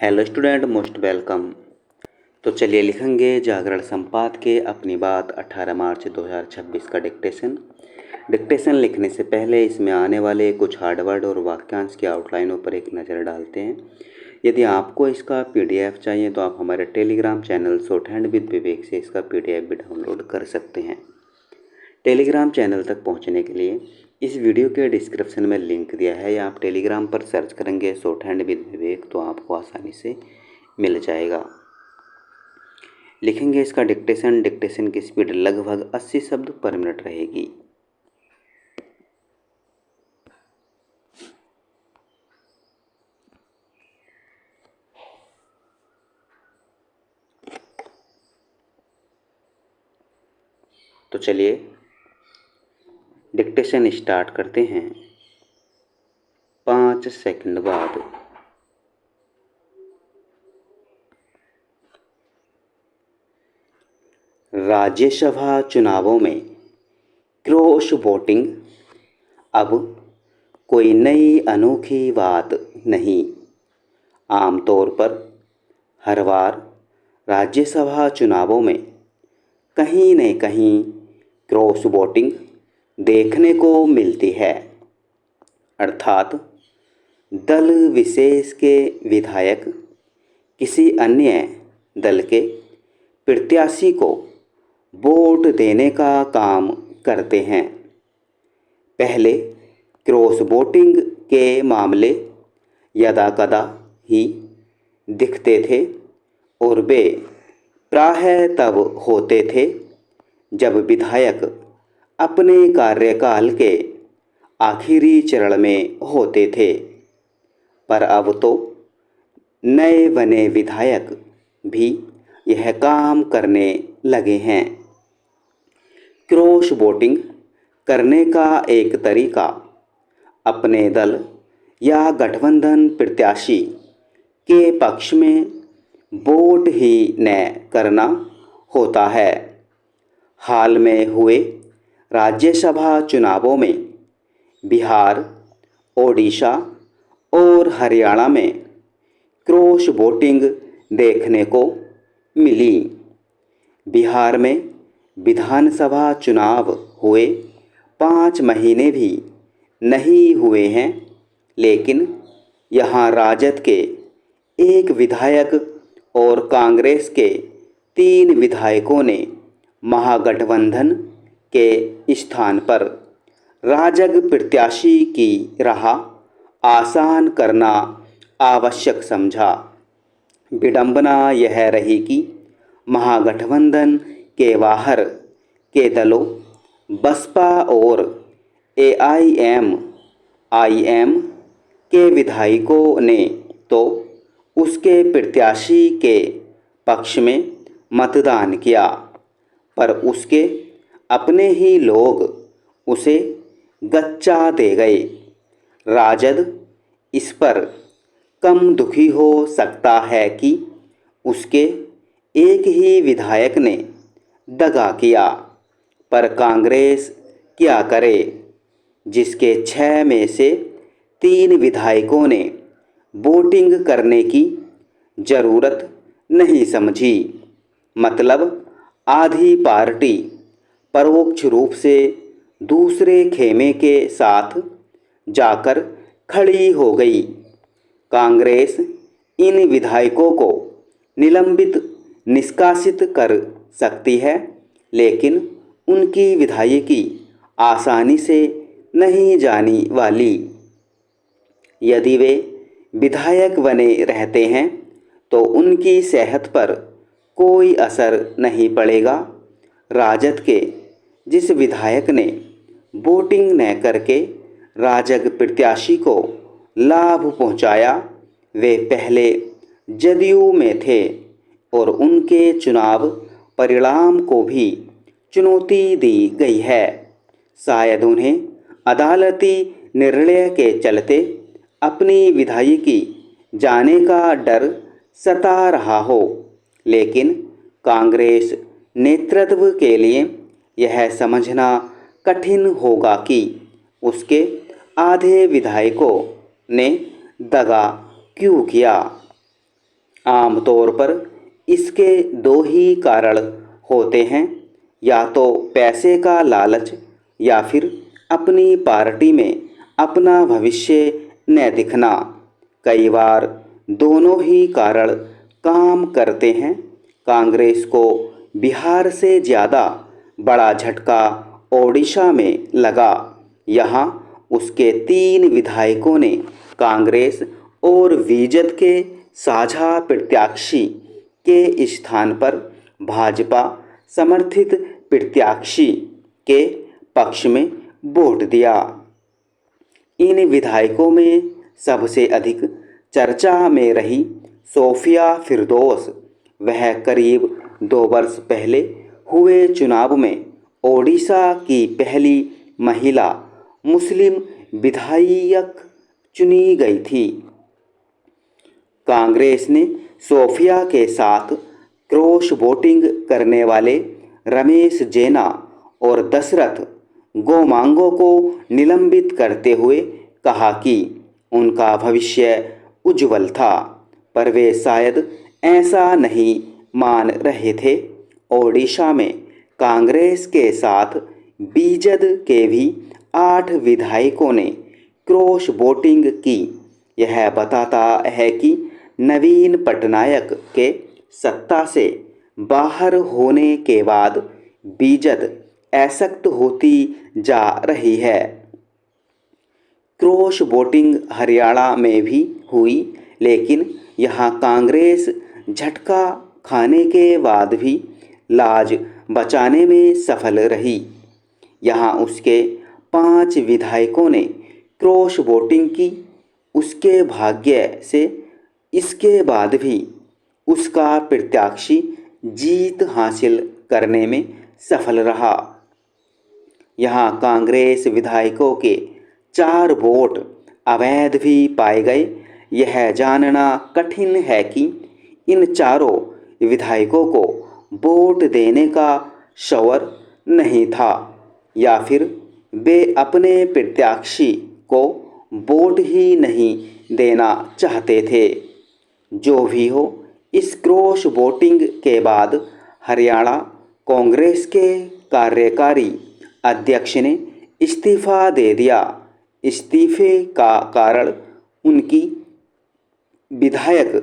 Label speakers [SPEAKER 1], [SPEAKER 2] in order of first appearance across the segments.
[SPEAKER 1] Hello student, most welcome. तो चलिए लिखेंगे जागरण संपादकीय अपनी बात 18 मार्च 2026 का डिक्टेशन लिखने से पहले इसमें आने वाले कुछ हार्ड वर्ड और वाक्यांश की आउटलाइनों पर एक नज़र डालते हैं। यदि आपको इसका पीडीएफ चाहिए तो आप हमारे telegram channel shorthand with Vivek से इसका पीडीएफ भी डाउनलोड कर सकते हैं। टेलीग्राम चैनल तक पहुंचने के लिए इस वीडियो के डिस्क्रिप्शन में लिंक दिया है, या आप टेलीग्राम पर सर्च करेंगे शॉर्ट हैंड विद विवेक तो आपको आसानी से मिल जाएगा। लिखेंगे इसका डिक्टेशन की स्पीड लगभग 80 शब्द पर मिनट रहेगी। तो चलिए डिक्टेशन स्टार्ट करते हैं 5 सेकंड बाद। राज्यसभा चुनावों में क्रॉस वोटिंग अब कोई नई अनोखी बात नहीं। आमतौर पर हर बार राज्यसभा चुनावों में कहीं न कहीं क्रॉस वोटिंग देखने को मिलती है, अर्थात दल विशेष के विधायक किसी अन्य दल के प्रत्याशी को वोट देने का काम करते हैं। पहले क्रॉस वोटिंग के मामले यदाकदा ही दिखते थे और वे प्रायः तब होते थे जब विधायक अपने कार्यकाल के आखिरी चरण में होते थे, पर अब तो नए बने विधायक भी यह काम करने लगे हैं। क्रॉस वोटिंग करने का एक तरीका अपने दल या गठबंधन प्रत्याशी के पक्ष में वोट ही न करना होता है। हाल में हुए राज्यसभा चुनावों में बिहार, ओडिशा और हरियाणा में क्रॉस वोटिंग देखने को मिली। बिहार में विधानसभा चुनाव हुए 5 महीने भी नहीं हुए हैं, लेकिन यहाँ राजद के एक विधायक और कांग्रेस के 3 विधायकों ने महागठबंधन के स्थान पर राजग प्रत्याशी की राह आसान करना आवश्यक समझा। विडंबना यह रही कि महागठबंधन के बाहर के दलों बसपा और एआईएमआईएम के विधायकों ने तो उसके प्रत्याशी के पक्ष में मतदान किया, पर उसके अपने ही लोग उसे गच्चा दे गए। राजद इस पर कम दुखी हो सकता है कि उसके एक ही विधायक ने दगा किया, पर कांग्रेस क्या करे जिसके 6 में से 3 विधायकों ने वोटिंग करने की ज़रूरत नहीं समझी। मतलब आधी पार्टी परोक्ष रूप से दूसरे खेमे के साथ जाकर खड़ी हो गई। कांग्रेस इन विधायकों को निलंबित निष्कासित कर सकती है, लेकिन उनकी विधायकी आसानी से नहीं जाने वाली। यदि वे विधायक बने रहते हैं तो उनकी सेहत पर कोई असर नहीं पड़ेगा। राजद के जिस विधायक ने वोटिंग न करके राजग प्रत्याशी को लाभ पहुंचाया, वे पहले जदयू में थे और उनके चुनाव परिणाम को भी चुनौती दी गई है। शायद उन्हें अदालती निर्णय के चलते अपनी विधायकी जाने का डर सता रहा हो, लेकिन कांग्रेस नेतृत्व के लिए यह समझना कठिन होगा कि उसके आधे विधायकों ने दगा क्यों किया। आमतौर पर इसके दो ही कारण होते हैं, या तो पैसे का लालच या फिर अपनी पार्टी में अपना भविष्य न दिखना। कई बार दोनों ही कारण काम करते हैं। कांग्रेस को बिहार से ज़्यादा बड़ा झटका ओडिशा में लगा। यहाँ उसके 3 विधायकों ने कांग्रेस और बीजेपी के साझा प्रत्याशी के स्थान पर भाजपा समर्थित प्रत्याशी के पक्ष में वोट दिया। इन विधायकों में सबसे अधिक चर्चा में रही सोफिया फिरदौस। वह करीब 2 वर्ष पहले हुए चुनाव में ओडिशा की पहली महिला मुस्लिम विधायक चुनी गई थी। कांग्रेस ने सोफिया के साथ क्रॉस वोटिंग करने वाले रमेश जेना और दशरथ गोमांगो को निलंबित करते हुए कहा कि उनका भविष्य उज्जवल था, पर वे शायद ऐसा नहीं मान रहे थे। ओडिशा में कांग्रेस के साथ बीजेपी के भी 8 विधायकों ने क्रॉस वोटिंग की। यह बताता है कि नवीन पटनायक के सत्ता से बाहर होने के बाद बीजेपी अशक्त होती जा रही है। क्रॉस वोटिंग हरियाणा में भी हुई, लेकिन यहाँ कांग्रेस झटका खाने के बाद भी लाज बचाने में सफल रही। यहाँ उसके 5 विधायकों ने क्रॉस वोटिंग की। उसके भाग्य से इसके बाद भी उसका प्रत्याशी जीत हासिल करने में सफल रहा। यहाँ कांग्रेस विधायकों के 4 वोट अवैध भी पाए गए। यह जानना कठिन है कि इन चारों विधायकों को वोट देने का शौर नहीं था या फिर वे अपने प्रत्याशी को वोट ही नहीं देना चाहते थे। जो भी हो, इस क्रॉस वोटिंग के बाद हरियाणा कांग्रेस के कार्यकारी अध्यक्ष ने इस्तीफा दे दिया। इस्तीफे का कारण उनकी विधायक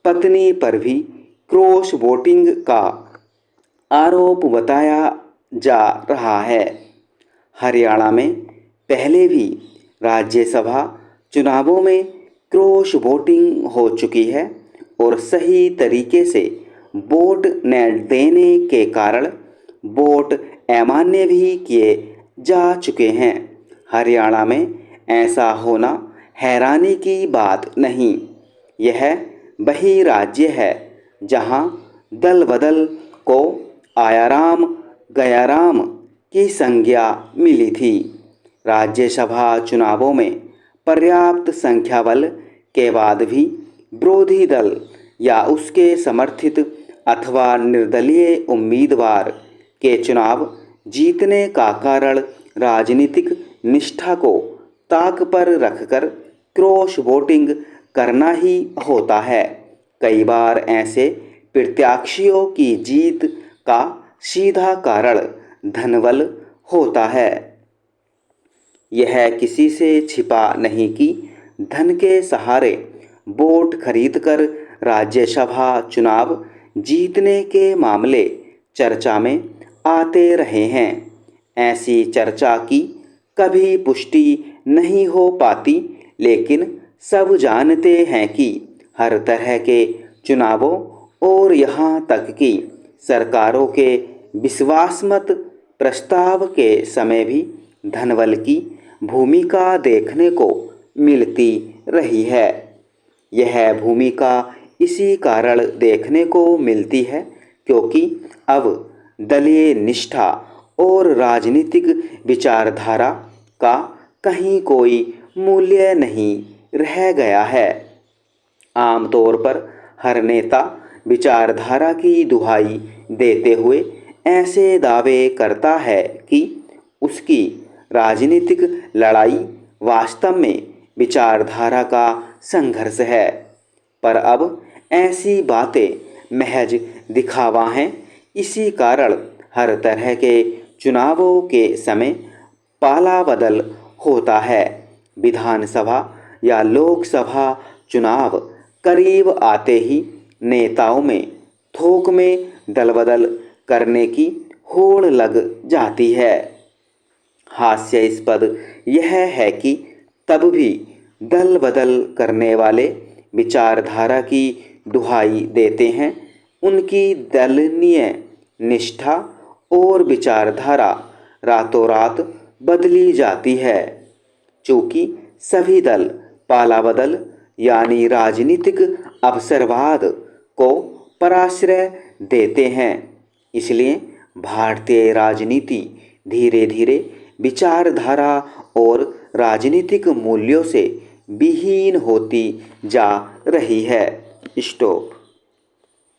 [SPEAKER 1] पत्नी पर भी क्रॉस वोटिंग का आरोप बताया जा रहा है। हरियाणा में पहले भी राज्यसभा चुनावों में क्रॉस वोटिंग हो चुकी है और सही तरीके से वोट न देने के कारण वोट अमान्य भी किए जा चुके हैं। हरियाणा में ऐसा होना हैरानी की बात नहीं। यह वही राज्य है जहां दल बदल को आया राम गया राम की संज्ञा मिली थी। राज्यसभा चुनावों में पर्याप्त संख्या बल के बाद भी विरोधी दल या उसके समर्थित अथवा निर्दलीय उम्मीदवार के चुनाव जीतने का कारण राजनीतिक निष्ठा को ताक पर रखकर क्रॉस वोटिंग करना ही होता है। कई बार ऐसे प्रत्याशियों की जीत का सीधा कारण धनबल होता है। यह किसी से छिपा नहीं कि धन के सहारे वोट खरीदकर राज्यसभा चुनाव जीतने के मामले चर्चा में आते रहे हैं। ऐसी चर्चा की कभी पुष्टि नहीं हो पाती, लेकिन सब जानते हैं कि हर तरह के चुनावों और यहाँ तक कि सरकारों के विश्वासमत प्रस्ताव के समय भी धनबल की भूमिका देखने को मिलती रही है। यह भूमिका इसी कारण देखने को मिलती है क्योंकि अब दलीय निष्ठा और राजनीतिक विचारधारा का कहीं कोई मूल्य नहीं रह गया है। आमतौर पर हर नेता विचारधारा की दुहाई देते हुए ऐसे दावे करता है कि उसकी राजनीतिक लड़ाई वास्तव में विचारधारा का संघर्ष है, पर अब ऐसी बातें महज दिखावा हैं। इसी कारण हर तरह के चुनावों के समय पाला बदल होता है। विधानसभा या लोकसभा चुनाव करीब आते ही नेताओं में थोक में दल बदल करने की होड़ लग जाती है। हास्यास्पद यह है कि तब भी दल बदल करने वाले विचारधारा की दुहाई देते हैं। उनकी दलनीय निष्ठा और विचारधारा रातों रात बदली जाती है। चूँकि सभी दल पाला बदल यानी राजनीतिक अवसरवाद को पराश्रय देते हैं, इसलिए भारतीय राजनीति धीरे धीरे विचारधारा और राजनीतिक मूल्यों से विहीन होती जा रही है। स्टॉप।